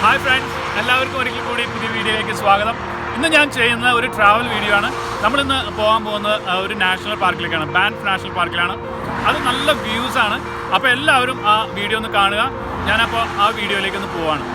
Hi friends, എല്ലാവർക്കും ഒരിക്കൽ കൂടി പുതിയ വീഡിയോയിലേക്ക് സ്വാഗതം. ഇന്ന് ഞാൻ ചെയ്യുന്ന ഒരു ട്രാവൽ വീഡിയോ ആണ്. നമ്മളിന്ന് പോകാൻ പോകുന്നത് ഒരു നാഷണൽ പാർക്കിലേക്കാണ്, ബാൻഫ് നാഷണൽ പാർക്കിലാണ്. അത് നല്ല വ്യൂസ് ആണ്. അപ്പോൾ എല്ലാവരും ആ വീഡിയോ ഒന്ന് കാണുക. ഞാനപ്പോൾ ആ വീഡിയോയിലേക്ക് ഒന്ന് പോവാണ്.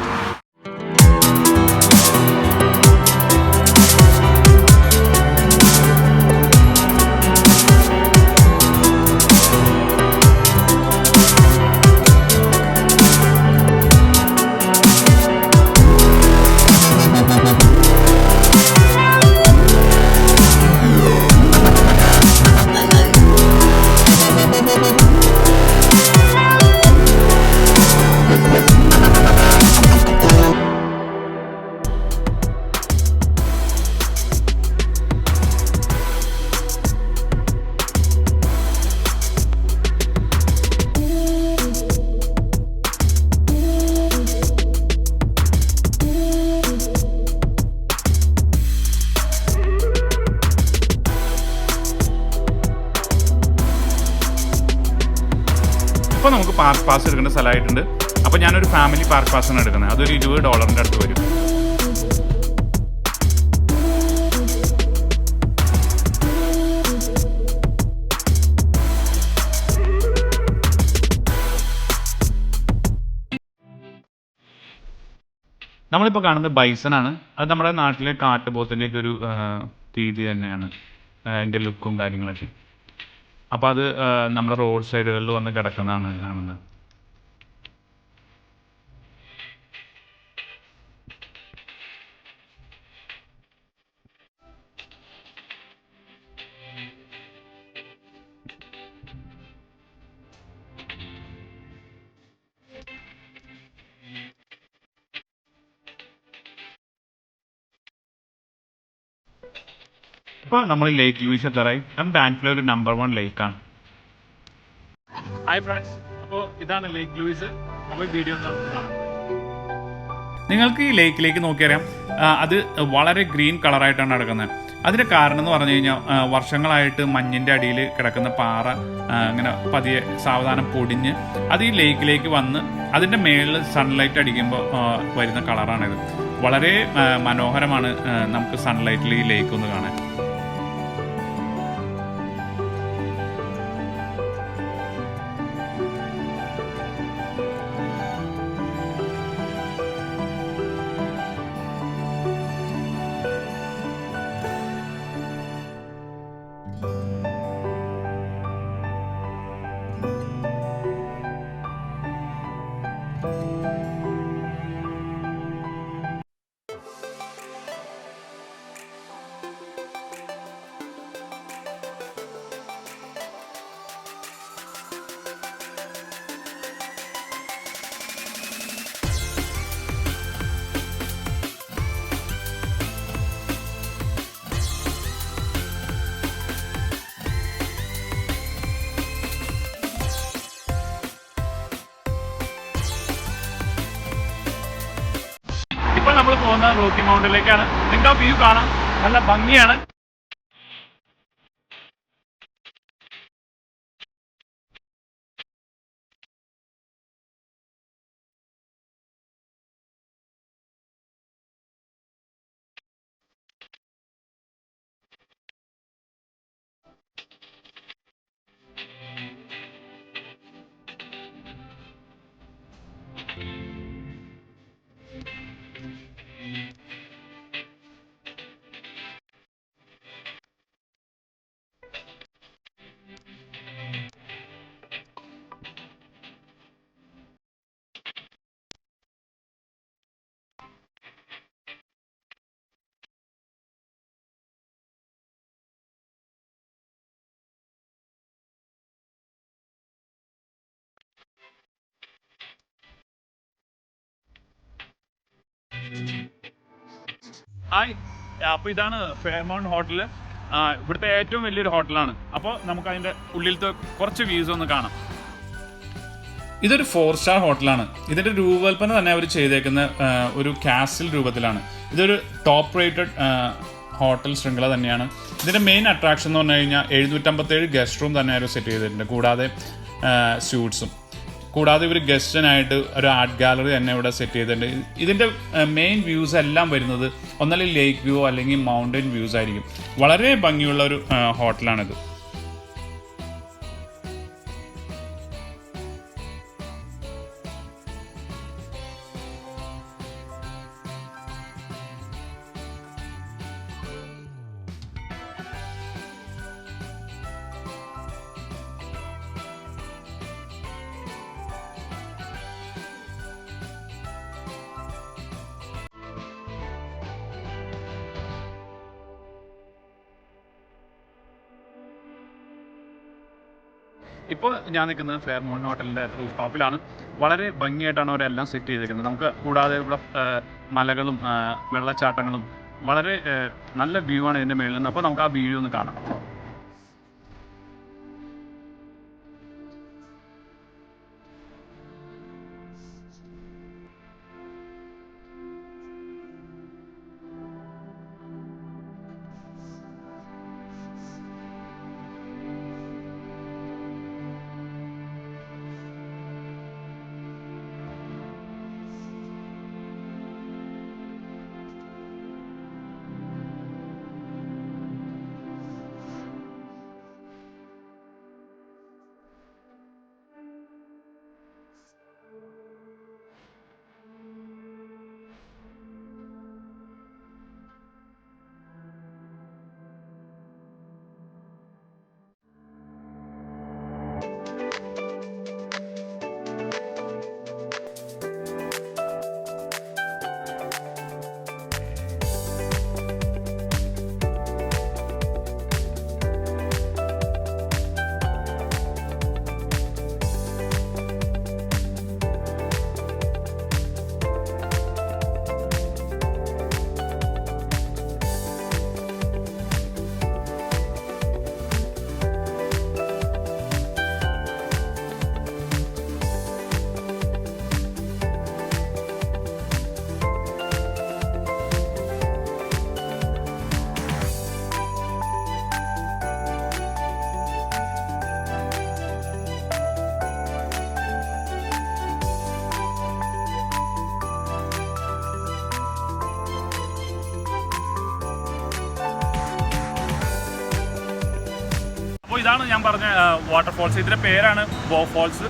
ഇപ്പോൾ നമുക്ക് പാർക്ക് പാസ് എടുക്കേണ്ട സ്ഥലമായിട്ടുണ്ട്. അപ്പോൾ ഞാനൊരു ഫാമിലി പാർക്ക് പാസ്സാണ് എടുക്കുന്നത്. അതൊരു $20 അടുത്ത് വരും. നമ്മളിപ്പോൾ കാണുന്നത് ബൈസണാണ്. അത് നമ്മുടെ നാട്ടിലെ കാട്ടുപോത്തിൻ്റെ ഒരു രീതി തന്നെയാണ്, അതിൻ്റെ ലുക്കും കാര്യങ്ങളൊക്കെ. അപ്പോൾ അത് നമ്മുടെ റോഡ് സൈഡുകളിൽ വന്ന് കിടക്കുന്നതാണ് കാണുന്നത്. ഇപ്പോൾ നമ്മൾ ലേക്ക് ലൂയിസ് എത്താറായി. ബാൻഫിലെ ഒരു നമ്പർ 1 ലേക്കാണ്. ഹായ് ഫ്രണ്ട്സ്, അപ്പോൾ ഇതാണ് ലേക്ക് ലൂയിസ്. അപ്പോൾ വീഡിയോ നിങ്ങൾക്ക് ഈ ലേക്കിലേക്ക് നോക്കിയറിയാം, അത് വളരെ ഗ്രീൻ കളറായിട്ടാണ് കിടക്കുന്നത്. അതിൻ്റെ കാരണം എന്ന് പറഞ്ഞു കഴിഞ്ഞാൽ വർഷങ്ങളായിട്ട് മഞ്ഞിൻ്റെ അടിയിൽ കിടക്കുന്ന പാറ ഇങ്ങനെ പതിയെ സാവധാനം പൊടിഞ്ഞ് അത് ഈ ലേക്കിലേക്ക് വന്ന് അതിൻ്റെ മേളിൽ സൺലൈറ്റ് അടിക്കുമ്പോൾ വരുന്ന കളറാണിത്. വളരെ മനോഹരമാണ് നമുക്ക് സൺലൈറ്റിൽ ഈ ലേക്ക് ഒന്ന് കാണാൻ. ഇപ്പോൾ നമ്മൾ പോകുന്ന റോക്കി മൗണ്ടനിലേക്കാണ്. നിങ്ങൾക്ക് ആ വ്യൂ കാണാം, നല്ല ഭംഗിയാണ്. ഹായ്, അപ്പോൾ ഇതാണ് ഫെയർമൗണ്ട് ഹോട്ടൽ. ഇവിടുത്തെ ഏറ്റവും വലിയൊരു ഹോട്ടലാണ്. അപ്പോൾ നമുക്ക് അതിൻ്റെ ഉള്ളിലത്തെ കുറച്ച് വ്യൂസ് ഒന്ന് കാണാം. ഇതൊരു 4-സ്റ്റാർ ഹോട്ടലാണ്. ഇതിൻ്റെ രൂപകൽപ്പന തന്നെ അവർ ചെയ്തേക്കുന്ന ഒരു കാസിൽ രൂപത്തിലാണ്. ഇതൊരു ടോപ്പ് റേറ്റഡ് ഹോട്ടൽ ശൃംഖല തന്നെയാണ്. ഇതിൻ്റെ മെയിൻ അട്രാക്ഷൻ എന്ന് പറഞ്ഞു കഴിഞ്ഞാൽ 757 ഗസ്റ്റ് റൂം തന്നെ അവർ സെറ്റ് ചെയ്തിട്ടുണ്ട്, കൂടാതെ സ്യൂട്ട്സും. കൂടാതെ ഇവർ ഗസ്റ്റിനായിട്ട് ഒരു ആർട്ട് ഗാലറി തന്നെ ഇവിടെ സെറ്റ് ചെയ്തിട്ടുണ്ട്. ഇതിൻ്റെ മെയിൻ വ്യൂസ് എല്ലാം വരുന്നത് ഒന്നല്ലെങ്കിൽ ലേക്ക് വ്യൂ അല്ലെങ്കിൽ മൗണ്ടൻ വ്യൂസ് ആയിരിക്കും. വളരെ ഭംഗിയുള്ള ഒരു ഹോട്ടലാണിത്. ഇപ്പോൾ ഞാൻ നിൽക്കുന്നത് ഫെയർമൗണ്ട് ഹോട്ടലിൻ്റെ റൂഫ് ടോപ്പിലാണ്. വളരെ ഭംഗിയായിട്ടാണ് അവരെല്ലാം സെറ്റ് ചെയ്തിരിക്കുന്നത്. നമുക്ക് കൂടാതെ ഇവിടെ മലകളും വെള്ളച്ചാട്ടങ്ങളും വളരെ നല്ല വ്യൂ ആണ് ഇതിൻ്റെ മേളിൽ നിന്ന്. അപ്പോൾ നമുക്ക് ആ വ്യൂ ഒന്ന് കാണാം. അപ്പോൾ ഇതാണ് ഞാൻ പറഞ്ഞ വാട്ടർഫോൾസ്. ഇതിൻ്റെ പേരാണ് ബോ ഫോൾസ്.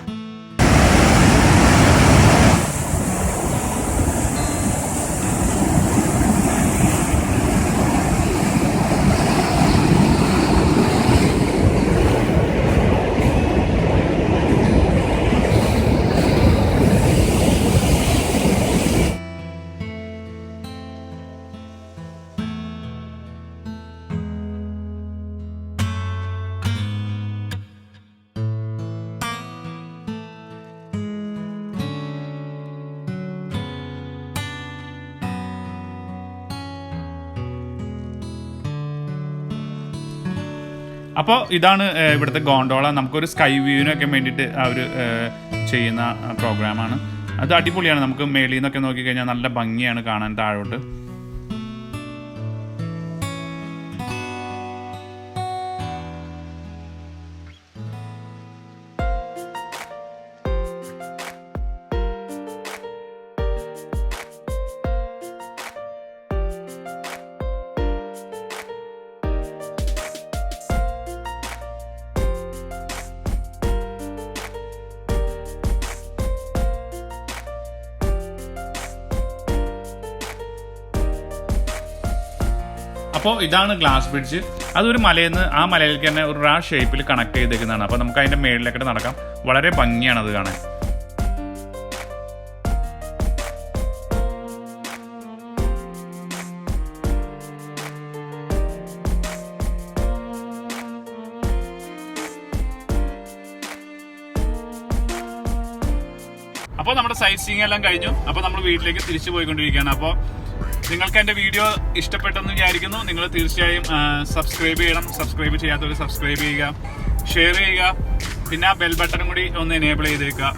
അപ്പോൾ ഇതാണ് ഇവിടുത്തെ ഗോണ്ടോള. നമുക്കൊരു സ്കൈ വ്യൂവിനൊക്കെ വേണ്ടിയിട്ട് അവർ ചെയ്യുന്ന പ്രോഗ്രാമാണ്. അത് അടിപൊളിയാണ്. നമുക്ക് മേളിൽ നിന്നൊക്കെ നോക്കിക്കഴിഞ്ഞാൽ നല്ല ഭംഗിയാണ് കാണാൻ താഴോട്ട്. അപ്പോൾ ഇതാണ് ഗ്ലാസ് ബ്രിഡ്ജ്. അതൊരു മലയിൽ നിന്ന് ആ മലയിലേക്ക് തന്നെ ഒരു ഷേപ്പിൽ കണക്ട് ചെയ്തേക്കുന്നതാണ്. അപ്പോൾ നമുക്ക് അതിൻ്റെ മേളിലേക്കിട്ട് നടക്കാം. വളരെ ഭംഗിയാണ് അത് കാണാൻ. അപ്പോൾ നമ്മുടെ സൈറ്റ് സീയിങ് എല്ലാം കഴിഞ്ഞു. അപ്പോൾ നമ്മൾ വീട്ടിലേക്ക് തിരിച്ചു പോയിക്കൊണ്ടിരിക്കുകയാണ്. അപ്പോൾ നിങ്ങൾക്ക് എൻ്റെ വീഡിയോ ഇഷ്ടപ്പെട്ടെന്ന് വിചാരിക്കുന്നു. നിങ്ങൾ തീർച്ചയായും സബ്സ്ക്രൈബ് ചെയ്യണം. സബ്സ്ക്രൈബ് ചെയ്യാത്തവർ സബ്സ്ക്രൈബ് ചെയ്യുക, ഷെയർ ചെയ്യുക, പിന്നെ ആ ബെൽ ബട്ടണും കൂടി ഒന്ന് എനേബിൾ ചെയ്തേക്കുക.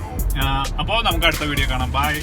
അപ്പോൾ നമുക്ക് അടുത്ത വീഡിയോ കാണാം. ബൈ.